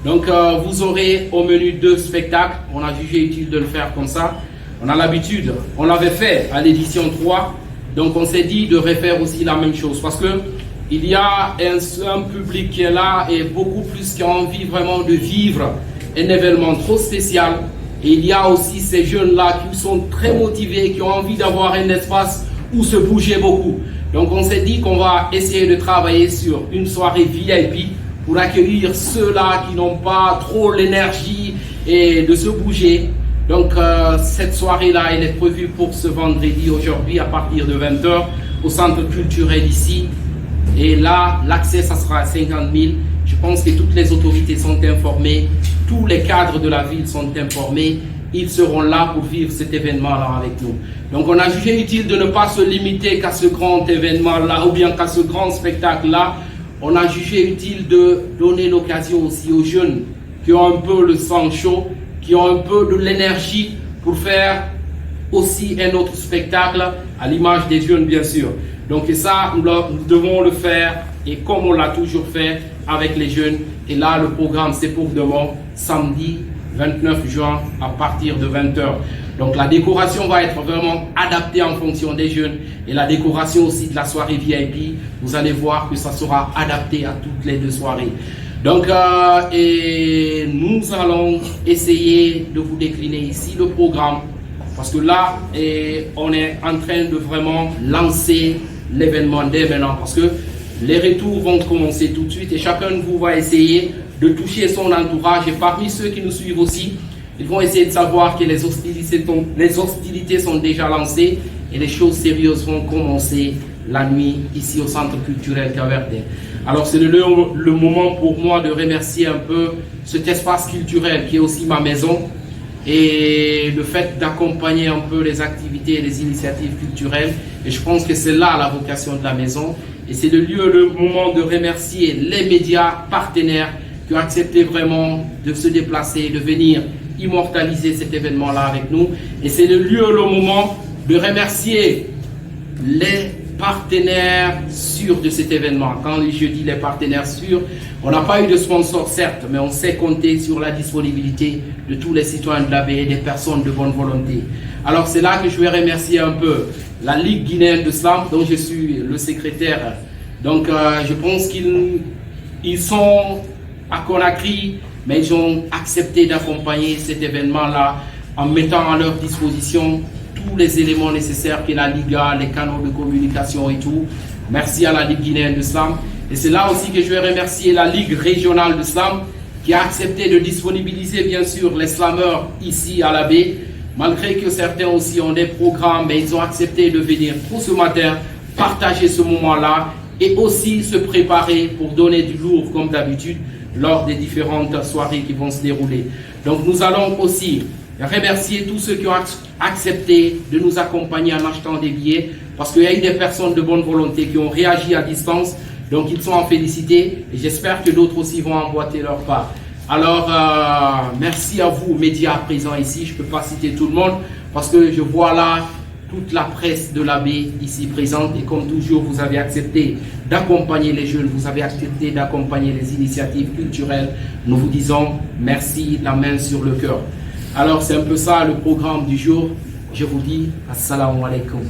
Donc vous aurez au menu 2 spectacles. On a jugé utile de le faire comme ça. On a l'habitude, on l'avait fait à l'édition 3. Donc on s'est dit de refaire aussi la même chose parce que il y a un public qui est là et beaucoup plus qui a envie vraiment de vivre un événement trop spécial. Et il y a aussi ces jeunes-là qui sont très motivés, qui ont envie d'avoir un espace où se bouger beaucoup. Donc on s'est dit qu'on va essayer de travailler sur une soirée VIP pour accueillir ceux-là qui n'ont pas trop l'énergie et de se bouger. Donc cette soirée-là, elle est prévue pour ce vendredi, aujourd'hui, à partir de 20h, au centre culturel ici. Et là, l'accès, ça sera à 50 000. Je pense que toutes les autorités sont informées, tous les cadres de la ville sont informés. Ils seront là pour vivre cet événement-là avec nous. Donc on a jugé utile de ne pas se limiter qu'à ce grand événement-là ou bien qu'à ce grand spectacle-là. On a jugé utile de donner l'occasion aussi aux jeunes qui ont un peu le sang chaud, qui ont un peu de l'énergie pour faire aussi un autre spectacle à l'image des jeunes bien sûr. Donc ça, nous devons le faire et comme on l'a toujours fait avec les jeunes. Et là, le programme c'est pour demain, samedi 29 juin à partir de 20h. Donc la décoration va être vraiment adaptée en fonction des jeunes et la décoration aussi de la soirée VIP, vous allez voir que ça sera adapté à toutes les 2 soirées. Donc et nous allons essayer de vous décliner ici le programme parce que là on est en train de vraiment lancer l'événement dès maintenant parce que les retours vont commencer tout de suite et chacun de vous va essayer de toucher son entourage et parmi ceux qui nous suivent aussi, ils vont essayer de savoir que les hostilités sont déjà lancées et les choses sérieuses vont commencer la nuit ici au Centre culturel Cap-Verdien. Alors c'est le moment pour moi de remercier un peu cet espace culturel qui est aussi ma maison et le fait d'accompagner un peu les activités et les initiatives culturelles. Et je pense que c'est là la vocation de la maison et c'est le moment de remercier les médias partenaires qui ont accepté vraiment de se déplacer, de venir immortaliser cet événement-là avec nous. Et c'est le moment de remercier les partenaires sûrs de cet événement. Quand je dis les partenaires sûrs, on n'a pas eu de sponsor certes, mais on sait compter sur la disponibilité de tous les citoyens de la baie et des personnes de bonne volonté. Alors c'est là que je vais remercier un peu la Ligue guinéenne de slam, dont je suis le secrétaire. Donc je pense qu'ils sont à Conakry, mais ils ont accepté d'accompagner cet événement-là en mettant à leur disposition tous les éléments nécessaires que la Ligue a, les canaux de communication et tout. Merci à la Ligue guinéenne de slam. Et c'est là aussi que je vais remercier la Ligue régionale de slam qui a accepté de disponibiliser bien sûr les slameurs ici à la baie. Malgré que certains aussi ont des programmes, mais ils ont accepté de venir pour ce matin partager ce moment-là et aussi se préparer pour donner du lourd comme d'habitude lors des différentes soirées qui vont se dérouler. Donc nous allons aussi remercier tous ceux qui ont accepté de nous accompagner en achetant des billets parce qu'il y a eu des personnes de bonne volonté qui ont réagi à distance, donc ils sont en félicité et j'espère que d'autres aussi vont emboîter leur part. Alors merci à vous médias présents ici, je ne peux pas citer tout le monde parce que je vois là toute la presse de la baie ici présente et comme toujours vous avez accepté d'accompagner les jeunes, vous avez accepté d'accompagner les initiatives culturelles. Nous vous disons merci, la main sur le cœur. Alors c'est un peu ça le programme du jour. Je vous dis assalamu alaikum.